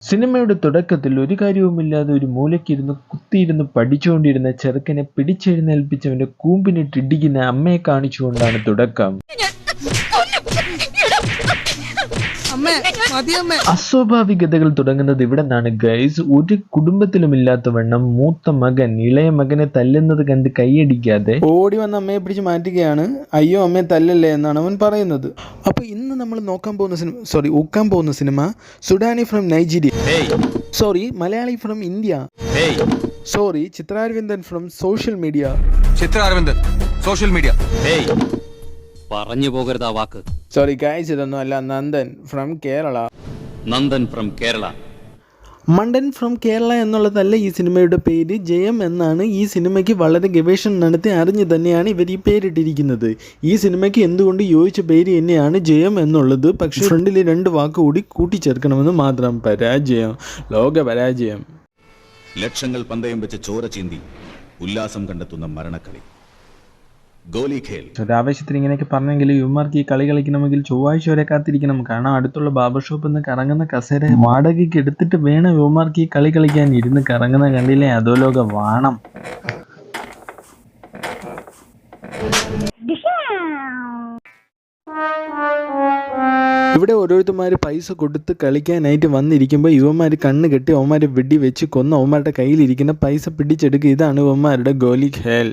സിനിമയുടെ തുടക്കത്തിൽ ഒരു കാര്യവുമില്ലാതെ ഒരു മൂലയ്ക്കിരുന്ന് കുത്തിയിരുന്ന് പഠിച്ചുകൊണ്ടിരുന്ന ചെറുക്കനെ പിടിച്ചെഴുന്നേൽപ്പിച്ചവന്റെ കൂമ്പിനിട്ടിടിക്കുന്ന അമ്മയെ കാണിച്ചുകൊണ്ടാണ് തുടക്കം. അസ്വാഭാവികതകൾ തുടങ്ങുന്നത് ഇവിടെ നിന്നാണ് ഗൈസ്. ഒരു കുടുംബത്തിലുമില്ലാത്തവണ്ണം മൂത്ത മകൻ ഇളയ മകനെ തല്ലുന്നത് കണ്ട് കൈയടിക്കാതെ ഓടി വന്ന് അമ്മയെ പിടിച്ച് മാറ്റുകയാണ്. അയ്യോ അമ്മയെ തല്ലല്ലേ എന്നാണ് അവൻ പറയുന്നത്. അപ്പോൾ ഇന്ന് നമ്മൾ ഊക്കാൻ പോകുന്ന സിനിമ Sudani from Nigeria, Malayali from India, Chitraravindan from social media. പറഞ്ഞു പോകരുത് ആ വാക്ക്. ഗൈസ്, ഇതൊന്നും അല്ല, നന്ദൻ ഫ്രം കേരള. മണ്ടൻ ഫ്രം കേരള എന്നുള്ളതല്ല ഈ സിനിമയുടെ പേര്. ജയം എന്നാണ്. ഈ സിനിമയ്ക്ക് വളരെ ഗവേഷണം നടത്തി അറിഞ്ഞു തന്നെയാണ് ഇവർ ഈ പേരിട്ടിരിക്കുന്നത്. ഈ സിനിമയ്ക്ക് എന്തുകൊണ്ട് യോജിച്ച പേര് തന്നെയാണ് ജയം എന്നുള്ളത്. പക്ഷേ ഫ്രണ്ടിൽ 2 വാക്ക് കൂടി കൂട്ടിച്ചേർക്കണമെന്ന് മാത്രം. പരാജയം, ലോക പരാജയം. ലക്ഷങ്ങൾ പന്തയം വെച്ച് ചോര ചീന്തി ഉല്ലാസം കണ്ടെത്തുന്ന മരണക്കളി ഒരാവേശത്തിന് ഇങ്ങനെയൊക്കെ പറഞ്ഞെങ്കിൽ യുവമാർക്ക് ഈ കളി കളിക്കണമെങ്കിൽ ചൊവ്വാഴ്ച വരെ കാത്തിരിക്കണം. കാരണം അടുത്തുള്ള ബാബർ ഷോപ്പിൽ നിന്ന് കറങ്ങുന്ന കസേര വാടകയ്ക്ക് എടുത്തിട്ട് വേണം യുവമാർക്ക് ഈ കളി കളിക്കാൻ. ഇരുന്ന് കറങ്ങുന്ന കണ്ടില്ലേ, അധോലോക വാണം. ഇവിടെ ഓരോരുത്തന്മാർ പൈസ കൊടുത്ത് കളിക്കാനായിട്ട് വന്നിരിക്കുമ്പോൾ യുവന്മാർ കണ്ണ് കെട്ടി അവന്മാരെ വെടി വെച്ച് കൊന്ന് അവന്മാരുടെ കയ്യിലിരിക്കുന്ന പൈസ പിടിച്ചെടുക്കുക. ഇതാണ് യുവന്മാരുടെ ഗോലി ഖേൽ.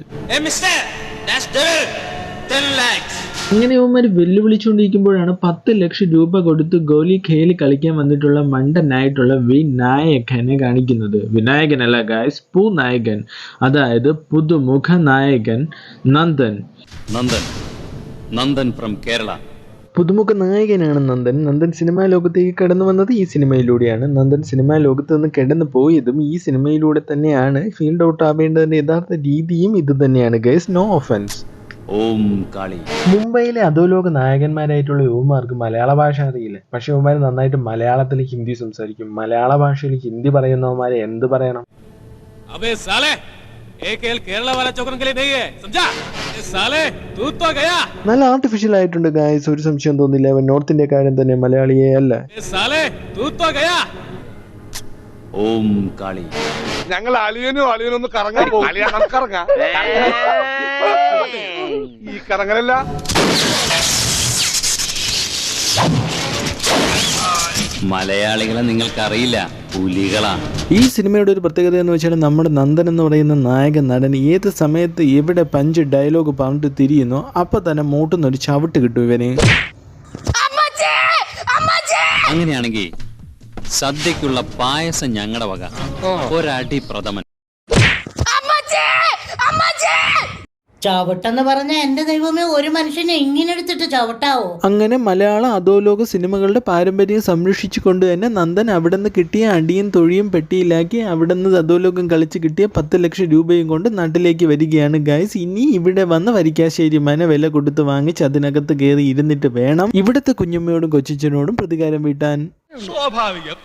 ഇങ്ങനെ യുവന്മാർ വെല്ലുവിളിച്ചുകൊണ്ടിരിക്കുമ്പോഴാണ് 10 ലക്ഷം രൂപ കൊടുത്ത് ഗോലി ഖേൽ കളിക്കാൻ വന്നിട്ടുള്ള മണ്ടനായിട്ടുള്ള വിനായകനെ കാണിക്കുന്നത്. വിനായകനല്ല ഗായ്സ്, പൂനായകൻ, അതായത് പുതുമുഖ നായകൻ നന്ദൻ ഫ്രം കേരള. പുതുമുഖ നായകനാണ് നന്ദൻ. നന്ദൻ സിനിമാ ലോകത്തേക്ക് കടന്നു വന്നത് ഈ സിനിമയിലൂടെയാണ്. നന്ദൻ സിനിമാ ലോകത്ത് നിന്ന് കടന്നു പോയതും ഈ സിനിമയിലൂടെ തന്നെയാണ്. ഫീൽഡ് ഔട്ട് ആവേണ്ടതിന്റെ യഥാർത്ഥ രീതിയും ഇത് തന്നെയാണ് ഗൈസ്, നോ ഒഫൻസ്. മുംബൈയിലെ അധോലോക നായകന്മാരായിട്ടുള്ള യുവമാർക്ക് മലയാള ഭാഷ അറിയില്ല. പക്ഷെ യുവമാർ നന്നായിട്ട് മലയാളത്തിൽ ഹിന്ദി സംസാരിക്കും. മലയാള ഭാഷയിൽ ഹിന്ദി പറയുന്നവന്മാരെ എന്ത് പറയണം? നല്ല ആർട്ടിഫിഷ്യൽ ആയിട്ടുണ്ട് ഗായ്സ്, ഒരു സംശയം തോന്നില്ല. അവൻ നോർത്ത് ഇന്ത്യക്കാരൻ തന്നെ, മലയാളിയെ അല്ല. ഞങ്ങൾ അളിയനൊന്ന് കറങ്ങാൻ പോകും. ഈ കറങ്ങലല്ല, മലയാളികളെ നിങ്ങൾക്കറിയില്ല, പുലികളാണ്. ഈ സിനിമയുടെ ഒരു പ്രത്യേകത എന്ന് വെച്ചാൽ നമ്മുടെ നന്ദൻ എന്ന് പറയുന്ന നായക നടൻ ഏത് സമയത്ത് എവിടെ പഞ്ച് ഡയലോഗ് പറഞ്ഞിട്ട് തിരിയുന്നോ അപ്പൊ തന്നെ മൂട്ടുന്നൊരു ചവിട്ട് കിട്ടും ഇവന്. അങ്ങനെയാണെങ്കിൽ സദ്യക്കുള്ള പായസം ഞങ്ങളുടെ വക, ഒരടി പ്രഥമൻ. ചവിട്ടെന്ന് പറഞ്ഞ എന്റെ ദൈവമേ, ഒരു മനുഷ്യനെ ഇങ്ങനെ എടുത്തിട്ട് ചവിട്ടാവോ? അങ്ങനെ മലയാള അധോലോക സിനിമകളുടെ പാരമ്പര്യം സംരക്ഷിച്ചുകൊണ്ട് തന്നെ നന്ദൻ അവിടെ നിന്ന് കിട്ടിയ അടിയും തൊഴിയും പെട്ടിയിലാക്കി അവിടെ നിന്ന് അധോലോകം കളിച്ച് കിട്ടിയ 10 ലക്ഷം രൂപയും കൊണ്ട് നാട്ടിലേക്ക് വരികയാണ് ഗൈസ്. ഇനി ഇവിടെ വന്ന് വരിക്കാശ്ശേരി മന വില കൊടുത്ത് വാങ്ങിച്ച് അതിനകത്ത് കയറി ഇരുന്നിട്ട് വേണം ഇവിടുത്തെ കുഞ്ഞമ്മയോടും കൊച്ചിച്ചനോടും പ്രതികാരം വീട്ടാൻ.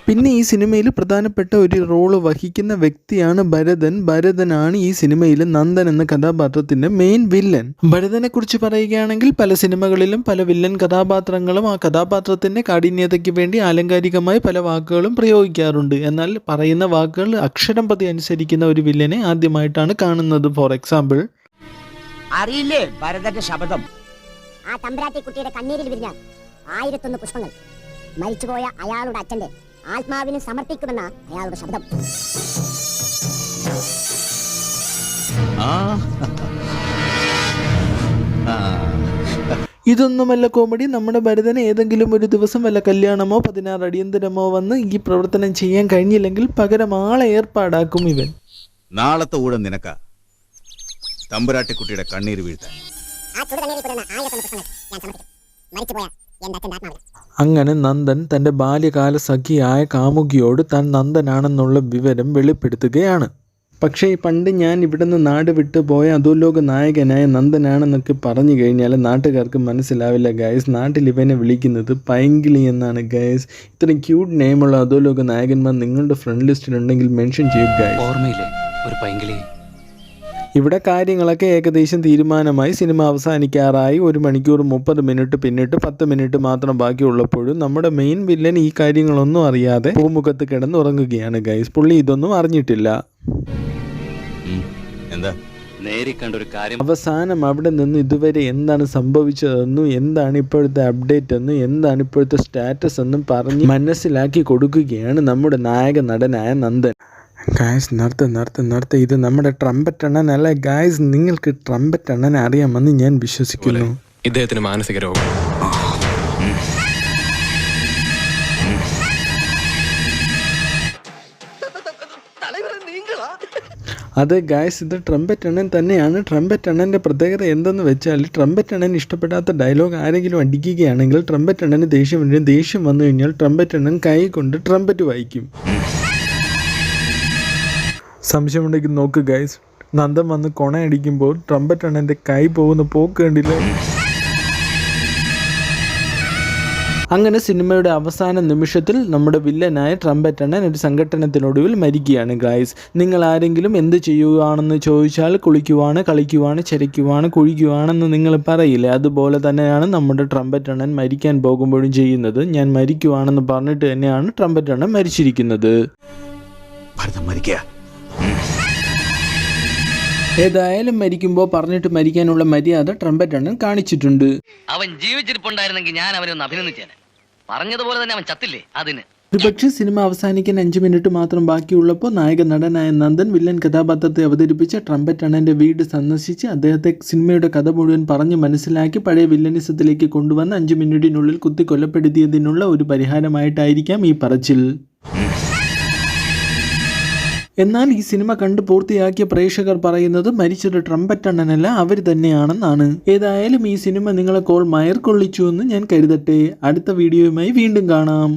പിന്നെ ഈ സിനിമയിൽ പ്രധാനപ്പെട്ട ഒരു റോള് വഹിക്കുന്ന വ്യക്തിയാണ് ഭരതൻ. ഭരതനാണ് ഈ സിനിമയിൽ നന്ദൻ എന്ന കഥാപാത്രത്തിന്റെ മെയിൻ വില്ലൻ. ഭരതനെ കുറിച്ച് പറയുകയാണെങ്കിൽ പല സിനിമകളിലും പല വില്ലൻ കഥാപാത്രങ്ങളും ആ കഥാപാത്രത്തിന്റെ കാഠിന്യതയ്ക്ക് വേണ്ടി ആലങ്കാരികമായി പല വാക്കുകളും പ്രയോഗിക്കാറുണ്ട്. എന്നാൽ പറയുന്ന വാക്കുകൾ അക്ഷരം പ്രതി അനുസരിക്കുന്ന ഒരു വില്ലനെ ആദ്യമായിട്ടാണ് കാണുന്നത്. ഫോർ എക്സാമ്പിൾ, അറിയില്ലേ ഭരതന്റെ ശബ്ദം? ആ തമ്പുരാട്ടി കുട്ടിയുടെ കണ്ണീരിൽ വിരിഞ്ഞ 1001 പുഷ്പങ്ങൾ മരിച്ചുപോയ അയാളുടെ അച്ഛന്റെ ആത്മാവിന് സമർപ്പിക്കുമെന്ന അയാളുടെ ശബ്ദം. ഇതൊന്നുമല്ല കോമഡി. നമ്മുടെ ഭരതന് ഏതെങ്കിലും ഒരു ദിവസം വല്ല കല്യാണമോ 16 അടിയന്തരമോ വന്ന് ഈ പ്രവർത്തനം ചെയ്യാൻ കഴിഞ്ഞില്ലെങ്കിൽ പകരം ആളെ ഏർപ്പാടാക്കും ഇവൻ. നാളത്തെ ഊഴം നിനക്ക തമ്പുരാട്ടിക്കുട്ടിയുടെ കണ്ണീര് വീഴ്ത്താൻ. അങ്ങനെ നന്ദൻ തൻ്റെ ബാല്യകാല സഖിയായ കാമുകിയോട് താൻ നന്ദനാണെന്നുള്ള വിവരം വെളിപ്പെടുത്തുകയാണ്. പക്ഷേ പണ്ട് ഞാൻ ഇവിടുന്ന് നാട് വിട്ടു പോയ അധോലോക നായകനായ നന്ദനാണെന്നൊക്കെ പറഞ്ഞു കഴിഞ്ഞാൽ നാട്ടുകാർക്ക് മനസ്സിലാവില്ല ഗൈസ്. നാട്ടിൽ ഇവനെ വിളിക്കുന്നത് പൈങ്കിളി എന്നാണ് ഗൈസ്. ഇത്രയും ക്യൂട്ട് നെയിമുള്ള അധോലോക നായകന്മാർ നിങ്ങളുടെ ഫ്രണ്ട് ലിസ്റ്റിലുണ്ടെങ്കിൽ മെൻഷൻ ചെയ്യുക ഗൈസ്. ഓർമ്മയില്ലേ ഒരു പൈങ്കിളി? ഇവിടെ കാര്യങ്ങളൊക്കെ ഏകദേശം തീരുമാനമായി. സിനിമ അവസാനിക്കാറായി. 1 മണിക്കൂർ 30 മിനിറ്റ് പിന്നിട്ട് 10 മിനിറ്റ് മാത്രം ബാക്കിയുള്ളപ്പോഴും നമ്മുടെ മെയിൻ വില്ലൻ ഈ കാര്യങ്ങളൊന്നും അറിയാതെ പൂമുഖത്ത് കിടന്നുറങ്ങുകയാണ് ഗൈസ്. പുള്ളി ഇതൊന്നും അറിഞ്ഞിട്ടില്ല. എന്താ നേരിക്കണ്ടൊരു കാര്യം അവസാനം അവിടെ നിന്ന് ഇതുവരെ എന്താണ് സംഭവിച്ചതെന്നും എന്താണ് ഇപ്പോഴത്തെ അപ്ഡേറ്റ് എന്നും എന്താണ് ഇപ്പോഴത്തെ സ്റ്റാറ്റസ് എന്നും പറഞ്ഞ് മനസ്സിലാക്കി കൊടുക്കുകയാണ് നമ്മുടെ നായക നടനായ നന്ദൻ. ഗായ്സ് നിർത്ത് ഇത് നമ്മുടെ ട്രംപറ്റ് അണ്ണനല്ല ഗായ്സ്. നിങ്ങൾക്ക് ട്രംപറ്റ് അണ്ണനെ അറിയാമെന്ന് ഞാൻ വിശ്വസിക്കുന്നു. ഇദ്ദേഹത്തിന് മാനസിക രോഗം. അതെ ഗായ്സ്, ഇത് ട്രംപറ്റ് അണ്ണൻ തന്നെയാണ്. ട്രംപറ്റ് അണ്ണൻ്റെ പ്രത്യേകത എന്തെന്ന് വെച്ചാൽ ട്രംപറ്റ് അണ്ണൻ ഇഷ്ടപ്പെടാത്ത ഡയലോഗ് ആരെങ്കിലും അടിക്കുകയാണെങ്കിൽ ട്രംപറ്റ് അണ്ണന് ദേഷ്യം വന്നു കഴിഞ്ഞാൽ ട്രംപറ്റ് അണ്ണൻ കൈ കൊണ്ട് ട്രംപറ്റ് വായിക്കും. സംശയമുണ്ടെങ്കിൽ നോക്ക് ഗൈസ്, നന്ദൻ വന്ന് കൊണയടിക്കുമ്പോൾ ട്രംപറ്റ് അണ്ണൻ്റെ കൈ പോകുന്ന പോക്ക് കണ്ടില്ല. അങ്ങനെ സിനിമയുടെ അവസാന നിമിഷത്തിൽ നമ്മുടെ വില്ലനായ ട്രംപറ്റ് അണ്ണൻ ഒരു സംഘട്ടനത്തിനൊടുവിൽ മരിക്കുകയാണ് ഗായ്സ്. നിങ്ങൾ ആരെങ്കിലും എന്ത് ചെയ്യുകയാണെന്ന് ചോദിച്ചാൽ കുളിക്കുവാണ്, കളിക്കുവാണ്, ചരയ്ക്കുവാണ്, കുഴിക്കുവാണെന്ന് നിങ്ങൾ പറയില്ലേ, അതുപോലെ തന്നെയാണ് നമ്മുടെ ട്രംപറ്റ് അണ്ണൻ മരിക്കാൻ പോകുമ്പോഴും ചെയ്യുന്നത്. ഞാൻ മരിക്കുവാണെന്ന് പറഞ്ഞിട്ട് തന്നെയാണ് ട്രംപറ്റ് അണ്ണൻ മരിച്ചിരിക്കുന്നത്. ഏതായാലും മരിക്കുമ്പോൾ പറഞ്ഞിട്ട് മരിക്കാനുള്ള മര്യാദ ട്രംപറ്റ് അണ്ണൻ കാണിച്ചിട്ടുണ്ട്. അവൻ ജീവിച്ചിരിപ്പുണ്ടായിരുന്നെങ്കിൽ ഞാൻ അവനെ ഒന്ന് അഭിനന്ദിച്ചേനെ. പറഞ്ഞതുപോലെ തന്നെ അവൻ ചത്തില്ലേ അതിന്. ഒരുപക്ഷെ സിനിമ അവസാനിക്കാൻ 5 മിനിറ്റ് മാത്രം ബാക്കിയുള്ളപ്പോൾ നായക നടനായ നന്ദൻ വില്ലൻ കഥാപാത്രത്തെ അവതരിപ്പിച്ച ട്രംപറ്റ് അണ്ണൻ്റെ വീട് സന്ദർശിച്ച് അദ്ദേഹത്തെ സിനിമയുടെ കഥ മുഴുവൻ പറഞ്ഞ് മനസ്സിലാക്കി പഴയ വില്ലനിസത്തിലേക്ക് കൊണ്ടുവന്ന് 5 മിനിറ്റിനുള്ളിൽ കുത്തിക്കൊല്ലപ്പെടുത്തിയതിനുള്ള ഒരു പരിഹാരമായിട്ടായിരിക്കാം ഈ പറച്ചിൽ. എന്നാൽ ഈ സിനിമ കണ്ട് പൂർത്തിയാക്കിയ പ്രേക്ഷകർ പറയുന്നത് മരിച്ചത് ട്രംപറ്റ് അണ്ണനല്ല, അവർ തന്നെയാണെന്നാണ്. ഏതായാലും ഈ സിനിമ നിങ്ങളെ മയർ കൊള്ളിച്ചു എന്ന് ഞാൻ കരുതട്ടെ. അടുത്ത വീഡിയോയുമായി വീണ്ടും കാണാം.